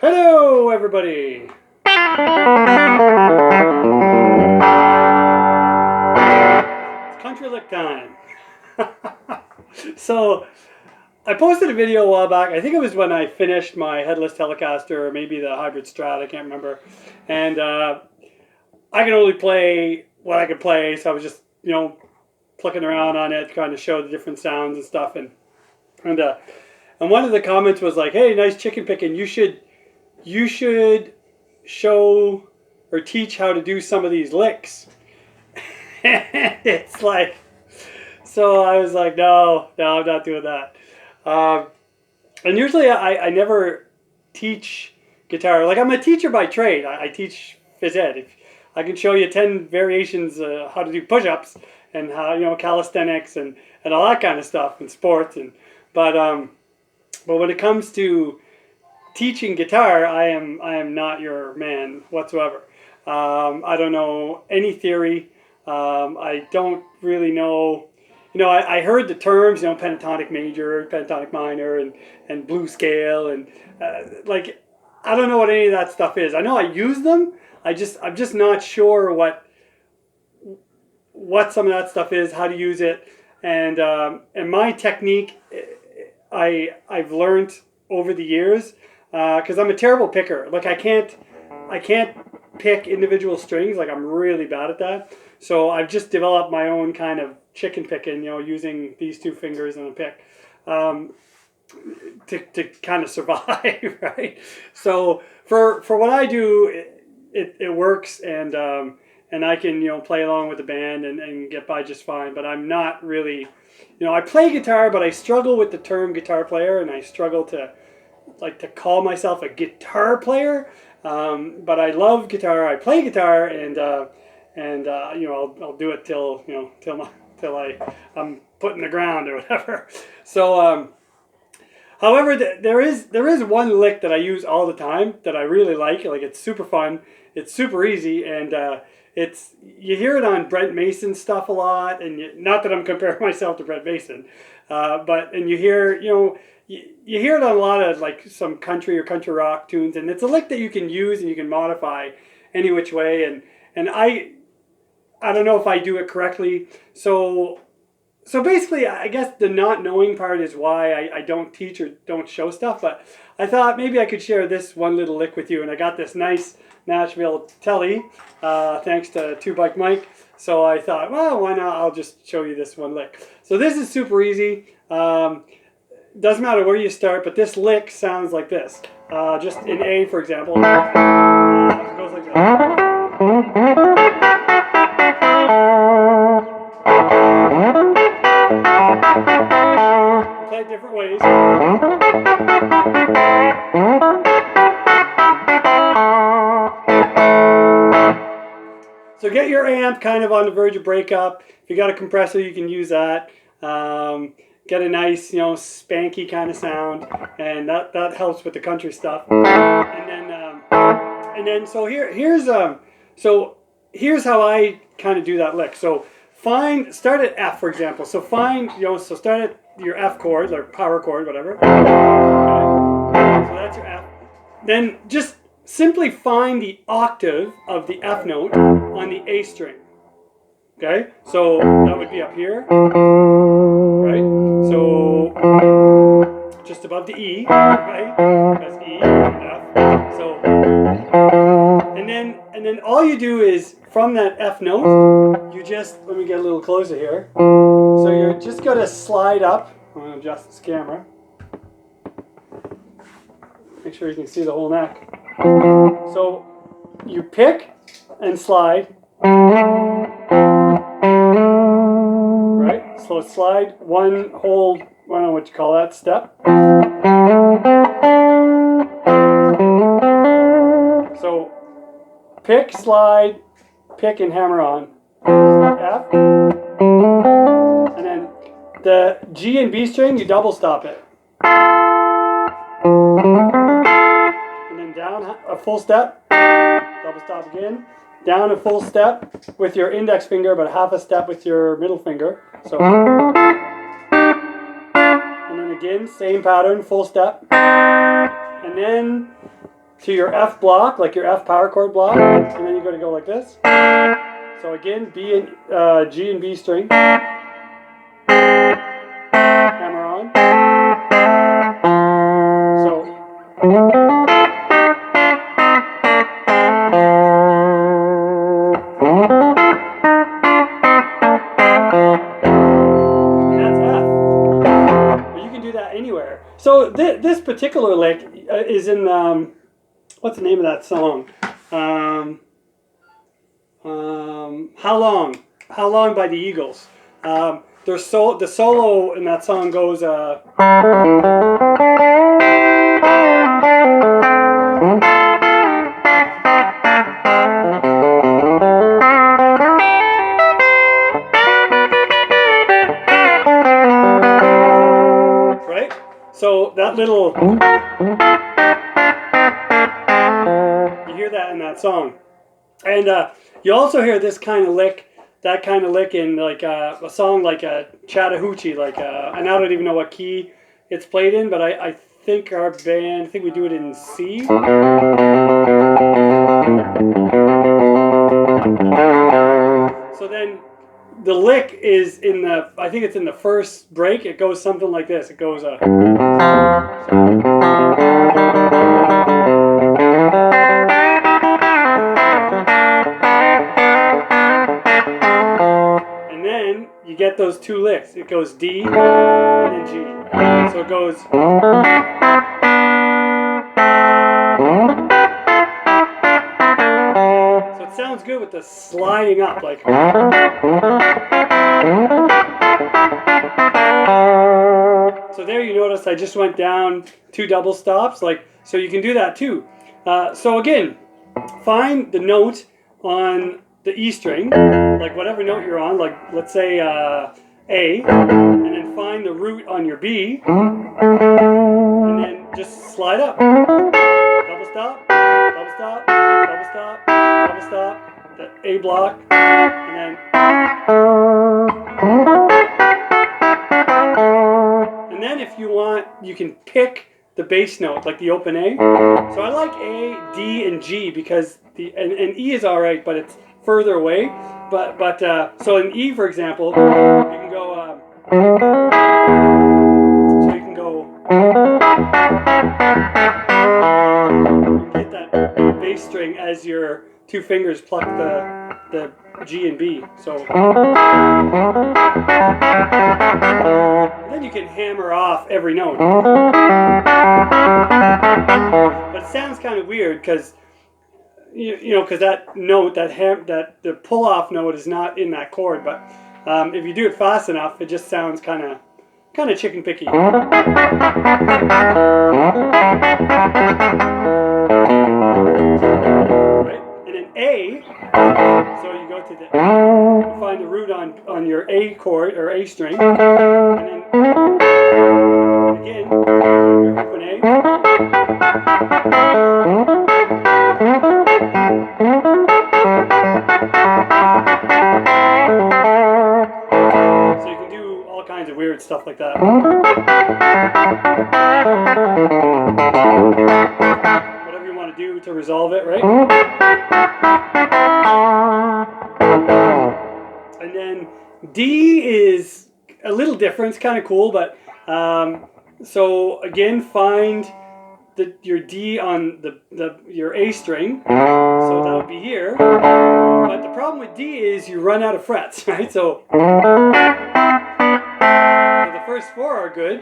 Hello, everybody. It's country lick time. So, I posted a video a while back. I think it was when I finished my headless Telecaster, or maybe the hybrid Strat. I can't remember. And I can only play what I could play, so I was just clicking around on it, trying to show the different sounds and stuff. And one of the comments was like, "Hey, nice chicken picking. You should show or teach how to do some of these licks." It's like, so I was like, no, I'm not doing that. And usually I never teach guitar. Like, I'm a teacher by trade. I teach phys ed. If I can show you 10 variations how to do push-ups and how, calisthenics and all that kind of stuff and sports. But when it comes to teaching guitar, I am not your man whatsoever. I don't know any theory. I don't really know. I heard the terms, pentatonic major, pentatonic minor, and blues scale, and I don't know what any of that stuff is. I know I use them. I'm just not sure what some of that stuff is, how to use it, and my technique, I've learned over the years, because I'm a terrible picker. Like, I can't pick individual strings. Like, I'm really bad at that. So I've just developed my own kind of chicken picking, using these two fingers and a pick, to kind of survive, right? So for what I do, it works, and I can play along with the band and get by just fine. But I'm not really, I play guitar, but I struggle with the term guitar player, and I struggle to call myself a guitar player. But I love guitar. I play guitar, and I'll do it till I'm put in the ground or whatever. So however, there is one lick that I use all the time that I really like. Like, it's super fun, it's super easy, and you hear it on Brent Mason stuff a lot. And not that I'm comparing myself to Brent Mason, but you hear you hear it on a lot of some country or country rock tunes, and it's a lick that you can use and you can modify any which way. And I don't know if I do it correctly. So basically, I guess the not knowing part is why I don't teach or don't show stuff. But I thought maybe I could share this one little lick with you. And I got this nice Nashville Telly, thanks to Two Bike Mike. So I thought, well, why not? I'll just show you this one lick. So this is super easy. Doesn't matter where you start, but this lick sounds like this. Just in A, for example. It goes like that. Play it different ways. So get your amp kind of on the verge of breakup. If you got a compressor, you can use that. Get a nice, spanky kind of sound, and that helps with the country stuff. And then so here's how I kind of do that lick. So start at F, for example. So start at your F chord, or power chord, whatever. Okay. So that's your F. Then just simply find the octave of the F note on the A string. Okay, so that would be up here, right? So just above the E, right? That's E and F. So and then all you do is from that F note, you just, let me get a little closer here. So you're just gonna slide up. I'm gonna adjust this camera. Make sure you can see the whole neck. So you pick and slide. Right? So slide one hold, I don't know what you call that, step. So pick, slide, pick, and hammer on. F. And then the G and B string, you double stop it. And then down a full step, double stop again. Down a full step with your index finger, but half a step with your middle finger. So, and then again, same pattern, full step. And then to your F block, like your F power chord block, and then you're going to go like this. So again, B and G and B string, hammer on. So that's F. But you can do that anywhere. So this particular lick is in what's the name of that song? How Long? How Long by the Eagles. The solo in that song goes. Right? So that little. You hear that in that song. And you also hear this kind of lick, that kind of lick in like a song like a Chattahoochee, like and I don't even know what key it's played in, but I think our band, I think we do it in C. So then the lick is in the, I think it's in the first break, it goes something like this. It goes and then you get those two licks. It goes D and then G. So it goes. So it sounds good with the sliding up, like. So there you notice I just went down 2 double stops, like, so you can do that too. So again, find the note on the E string, like whatever note you're on, like let's say A, and then find the root on your B, and then just slide up. Double stop, double stop, double stop, double stop, the A block, and then. And then if you want, you can pick the bass note, like the open A. So I like A, D, and G because and E is all right, but it's further away. But so in E, for example, you can go. So you can go. You get that bass string as your 2 fingers pluck the G and B. So then you can hammer off every note. But it sounds kind of weird because you know, because that note, that the pull off note is not in that chord. But if you do it fast enough, it just sounds kind of chicken picky. Right? And then A, so you go to the, you find the root on your A chord or A string, and then again, your open A. So you can do all kinds of weird stuff like that. Whatever you want to do to resolve it, right? And then D is a little different. It's kind of cool, but so again, find your D on your A string. So that would be here. But the problem with D is you run out of frets, right? So the first 4 are good,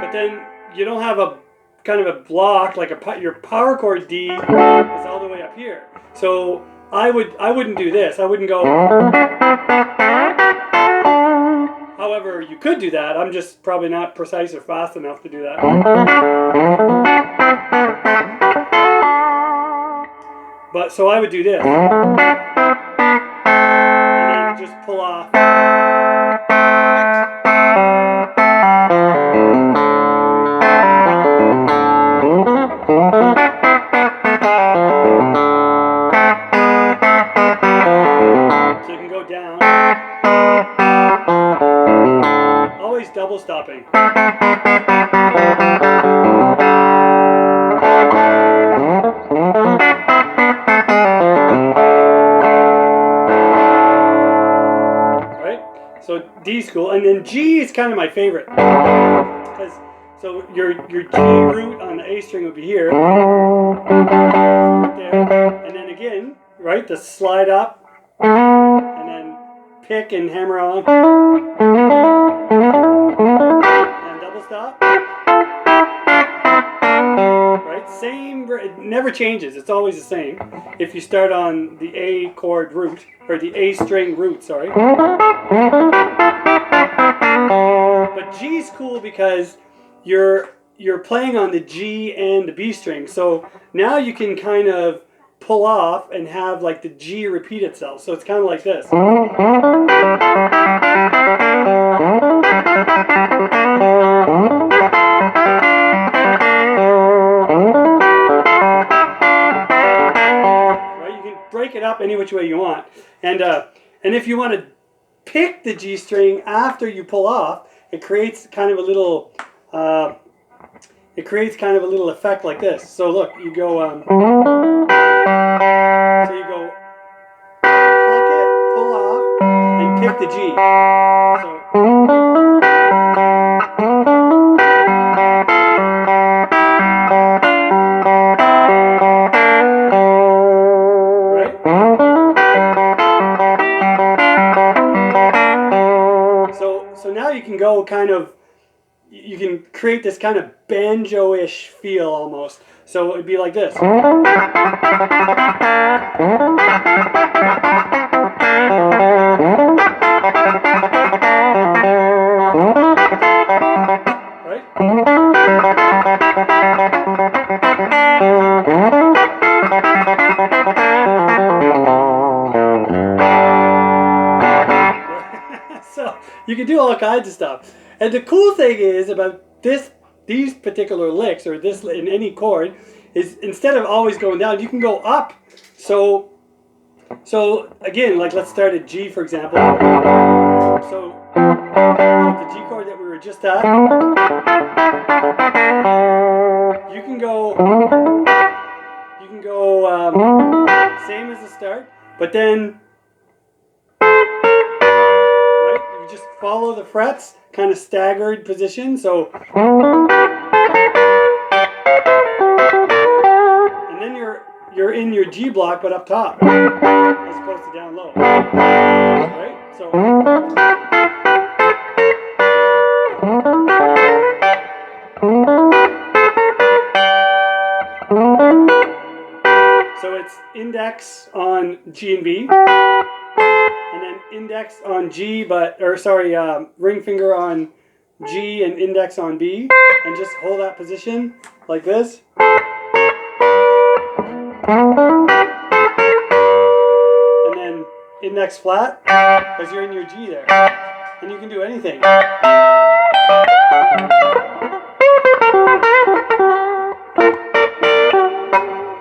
but then you don't have a kind of a block, like your power chord D is all the way up here. So I wouldn't do this. I wouldn't go. However, you could do that. I'm just probably not precise or fast enough to do that. But so I would do this, and then just pull off. So you can go down. Always double stopping. D's cool, and then G is kind of my favorite. Because so your G root on the A string would be here, right there, and then again, right, the slide up, and then pick and hammer on, and double stop. Right, same. It never changes. It's always the same. If you start on the A chord root or the A string root, sorry. But G's cool because you're playing on the G and the B string. So now you can kind of pull off and have like the G repeat itself. So it's kind of like this. Right? You can break it up any which way you want. And if you want to pick the G string after you pull off, it creates kind of a little effect like this. So look, you go so you go pluck it, pull off, and pick the G. So So now you can go kind of, you can create this kind of banjo-ish feel almost. So it'd be like this. Right? So you can do all kinds of stuff. And the cool thing is about these particular licks, or this in any chord, is instead of always going down, you can go up. So again, like let's start at G, for example. So the G chord that we were just at, you can go same as the start, but then just follow the frets, kind of staggered position. So, and then you're in your G block, but up top, as opposed to down low. Right? So it's index on G and B. And then index on G, ring finger on G and index on B, and just hold that position like this. And then index flat, because you're in your G there. And you can do anything.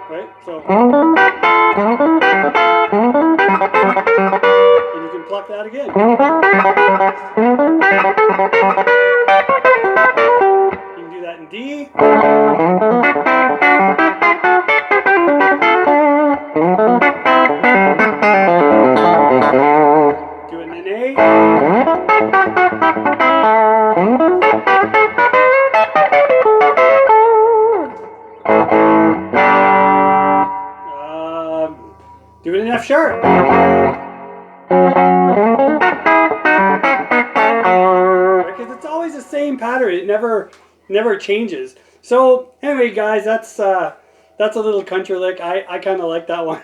Right? So. And you can pluck that again. You can do that in D. Do it in A. Do it in F sharp. Because it's always the same pattern. It never changes. So anyway, guys, that's a little country lick. I kind of like that one.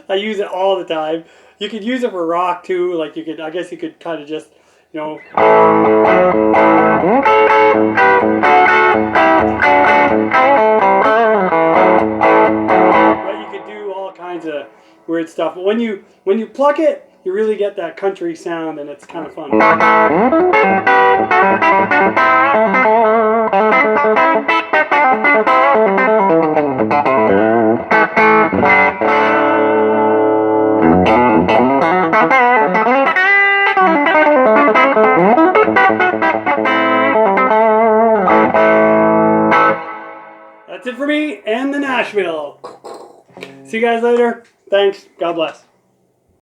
I use it all the time. You could use it for rock too. Like I guess you could kind of just, you know. Right, you could do all kinds of weird stuff. But when you pluck it, you really get that country sound, and it's kind of fun. That's it for me and the Nashville. See you guys later. Thanks. God bless.